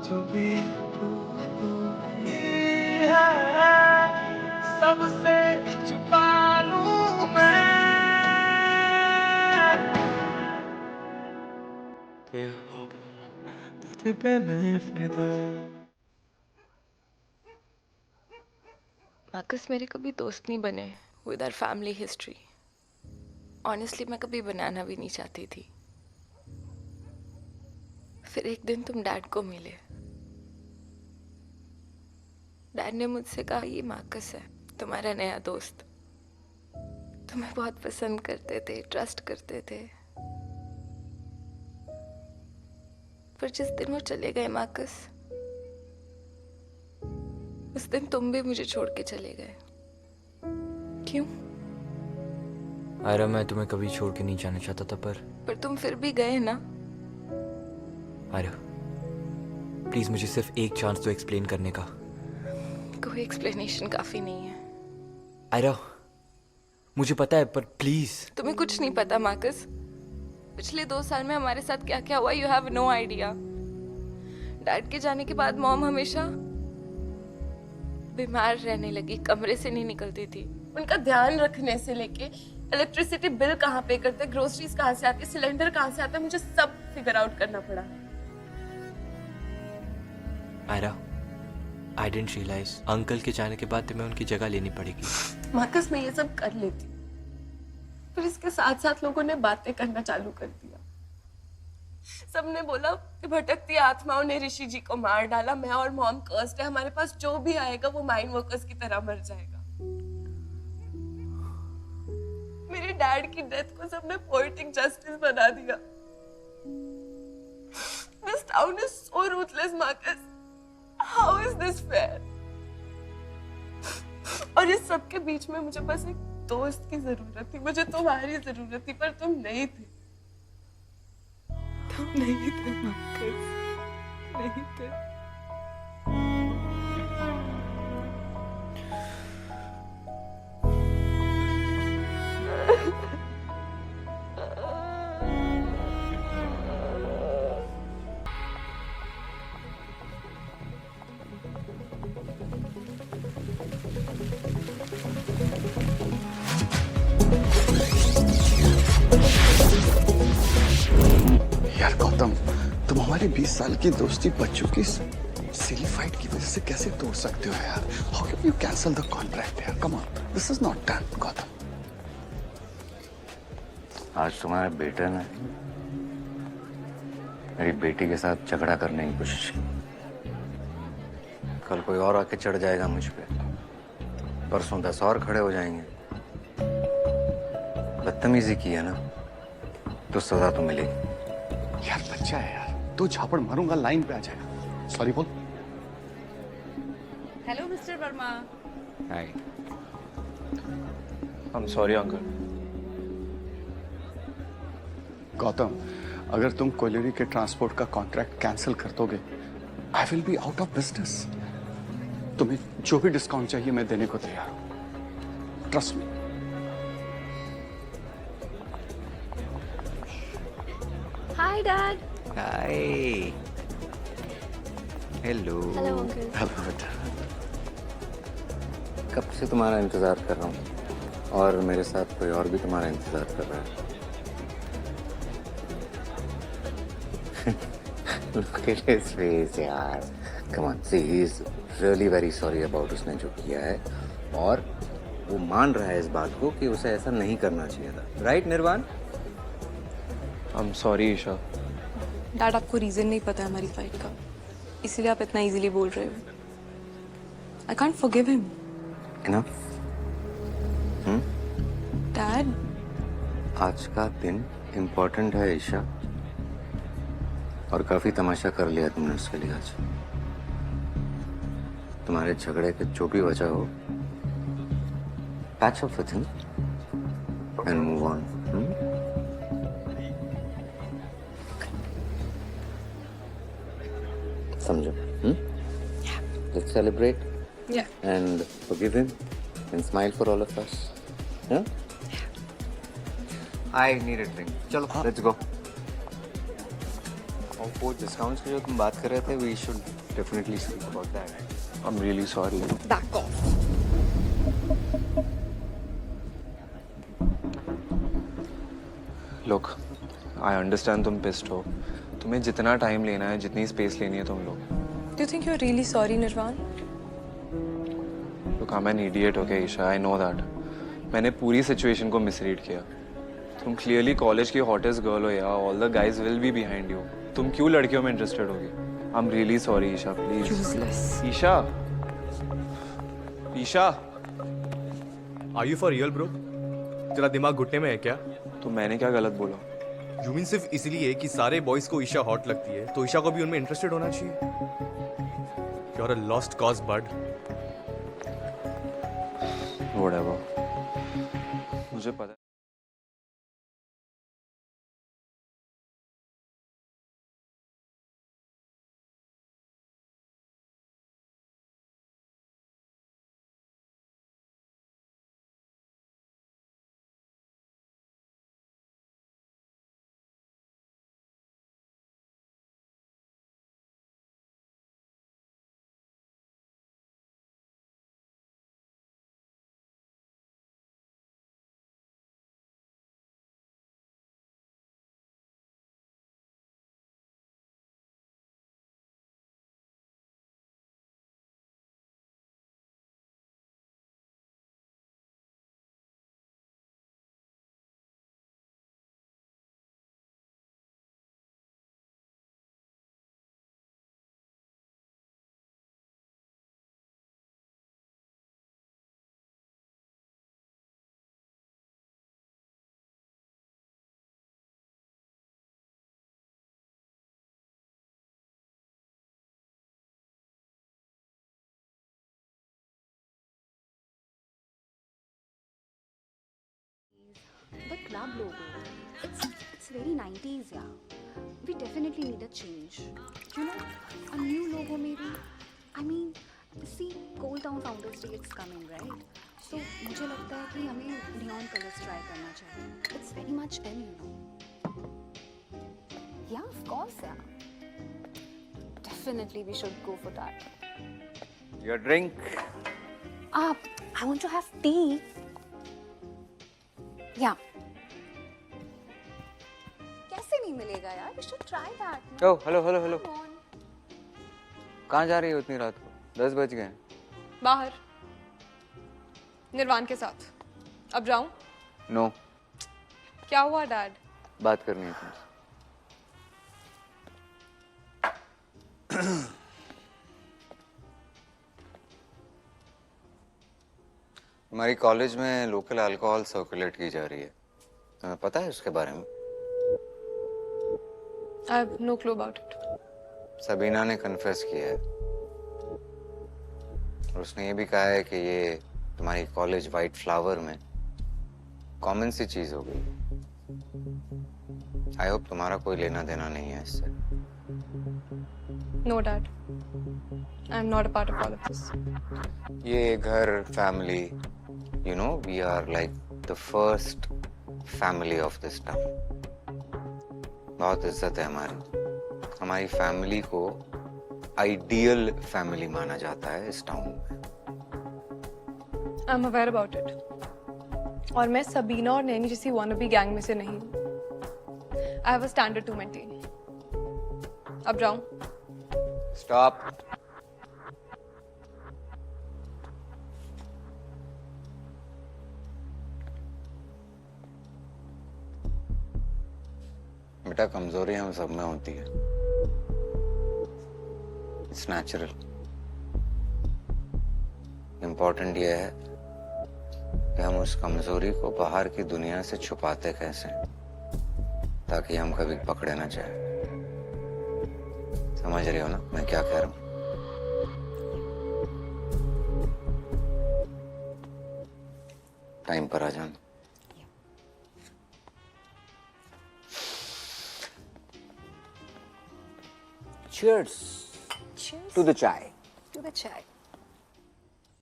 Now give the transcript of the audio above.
जो भी तू है, सबसे छुपा लूं मैं ये हो तुझ पे मैं फिदा। मार्कस मेरे कभी दोस्त नहीं बने with our family history. Honestly मैं कभी बनाना भी नहीं चाहती थी। फिर एक दिन तुम डैड को मिले। डैड ने मुझसे कहा ये मार्कस है, तुम्हारा नया दोस्त। तुम्हें बहुत पसंद करते थे, ट्रस्ट करते थे। पर जिस दिन वो चले गए मार्कस, उस दिन तुम भी मुझे छोड़ के चले गए। क्यों? आयरा, मैं तुम्हें कभी छोड़ के नहीं जाना चाहता था, पर तुम फिर भी गए ना। आयरा, प्लीज मुझे सिर्फ एक चांस दो एक्सप्लेन करने का। कोई एक्सप्लेनेशन काफी नहीं है। आयरा, मुझे पता है, पर प्लीज। तुम्हें कुछ नहीं पता मार्कस। पिछले 2 साल में हमारे साथ क्या क्या हुआ, you have no idea. Dad के जाने के बाद मॉम हमेशा बीमार रहने लगी, कमरे से नहीं निकलती थी। उनका ध्यान रखने से लेके इलेक्ट्रिसिटी बिल कहाँ पे करते, ग्रोसरीज कहाँ से आती, सिलेंडर कहाँ से आता, मुझे सब फिगर आउट करना पड़ा। Ayra, I didn't realise uncle के जाने के बाद तुम्हें उनकी जगह लेनी पड़ेगी। मार्कस मैं ये सब कर लेती, पर इसके साथ साथ लोगों ने बातें करना चालू कर दिया। सबने बोला कि भटकती आत्माओं ने ऋषि जी को मार डाला, मैं और मॉम कर्स्ड है, हमारे पास जो भी आएगा वो माइन वर्कर्स की तरह मर जाएगा। मेरे डैड की डेथ को सबने पोएटिक जस्टिस बना दिया। This town is so ruthless, Marcus. How is this fair? और इस सब के बीच में मुझे बस एक दोस्त की जरूरत थी, मुझे तुम्हारी जरूरत थी, पर तुम नहीं थे। तुम नहीं थे मार्कस, नहीं थे। यार गौतम, तुम हमारी 20 साल की दोस्ती बच्चों की सिली फाइट की वजह से कैसे तोड़ सकते हो यार? How can you cancel the contract यार? Come on, this is not done Gautam. आज तुम्हारे बेटे ने मेरी बेटी के साथ झगड़ा करने की कोशिश की। कल कोई और आके चढ़ जाएगा मुझ पे, परसों 10 और खड़े हो जाएंगे। बदतमीजी की है ना, तो सजा तो मिलेगी। यार बच्चा है यार, तू झापड़ मारूंगा लाइन पे आ जाएगा। सॉरी बोल। Hello mister Verma. Hi. I am sorry uncle. Gautam, अगर तुम कोयलेरी के ट्रांसपोर्ट का कॉन्ट्रैक्ट कैंसिल कर दोगे, I will be out of business. तुम्हें जो भी डिस्काउंट चाहिए मैं देने को तैयार हूं, trust me. Hi dad. Hi. Hello. Hello uncle. Hello बेटा। कब से तुम्हारा इंतजार कर रहा हूँ, और मेरे साथ कोई और भी तुम्हारा इंतजार कर रहा है। Look at his face यार। Come on, see, he is really very sorry about उसने जो किया है, और वो मान रहा है इस बात को कि उसे ऐसा नहीं करना चाहिए था। Right Nirvan? I am sorry Isha. Dad, आपको रीजन नहीं पता है हमारी फाइट का, इसीलिए आप इतना इजीली बोल रहे हो। I can't forgive him. Enough? Dad, आज का दिन इम्पोर्टेंट है ईशा, और काफी तमाशा कर लिया तुमने उसके लिए आज। तुम्हारे झगड़े के जो भी वजह हो, patch up with him and move on. समझो? Let's celebrate. Yeah. And forgive him and smile for all of us. Yeah? I need a drink. चलो, let's go. और वो डिस्काउंट्स की जो तुम बात कर रहे थे, we should definitely speak about that. I am really sorry. Back off. Look, I understand तुम पिस्ड हो। तुम्हें जितना टाइम लेना है, जितनी स्पेस लेनी है तुम लो। Do you think you're really sorry, Nirvan? Look, I am an idiot, okay Isha, I know that. मैंने पूरी सिचुएशन को मिसरीड किया। तुम क्लियरली कॉलेज की हॉटेस्ट गर्ल हो यार, all the guys will be behind you. तुम क्यों लड़कियों में इंटरेस्टेड होगी? I am really sorry Isha, please. Useless. Isha, Isha, are you for real bro? तेरा दिमाग घुटने में है क्या? तो मैंने क्या गलत बोला? यू मीन सिर्फ इसलिए कि सारे बॉयज को ईशा हॉट लगती है तो ईशा को भी उनमें इंटरेस्टेड होना चाहिए? You are a lost cause bud. Whatever, मुझे पता है। The club logo. It's very 90s, yeah. We definitely need a change. You know, a new logo maybe. I mean, see, Cold Town Founders Day it's coming, right? So मुझे लगता है कि हमें neon colors try करना चाहिए. It's very much in, you know. Yeah, of course, yeah. Definitely we should go for that. Your drink? I want to have tea. Yeah. कैसे नहीं मिलेगा यार? We should try that. Oh hello hello hello, Come on. कहाँ जा रही हो इतनी रात को? 10 बज गए। बाहर निर्वाण के साथ। अब जाऊं? नो, क्या हुआ डैड? बात करनी है तुमसे। हमारी कॉलेज में लोकल अल्कोहल सर्कुलेट की जा रही है, तुम्हें पता है उसके बारे में? I have no clue about it. Sabina ने कन्फेस किया है और उसने ये भी कहा है कि ये तुम्हारी कॉलेज वाइट फ्लावर में कॉमन सी चीज हो गई। आई होप तुम्हारा कोई लेना देना नहीं है इससे। No, Dad. I'm not a part of all of this. ये घर, family, you know, we are like the first family of this town. बहुत इज्जत है हमारी। हमारी फैमिली को आइडियल फैमिली माना जाता है इस टाउन में। I'm aware about it. और मैं सबीना और नैनी जैसी wannabe गैंग में से नहीं हूँ। I have a standard to maintain. अब जाऊं? स्टॉप। बेटा, कमजोरी हम सब में होती है, इट्स नेचुरल। इम्पोर्टेंट ये है कि हम उस कमजोरी को बाहर की दुनिया से छुपाते कैसे हैं, ताकि हम कभी पकड़े ना जाए। समझ रहे हो ना मैं क्या कह रहा हूँ? टाइम पर आ जाना। Cheers. Cheers To the chai. to the chai.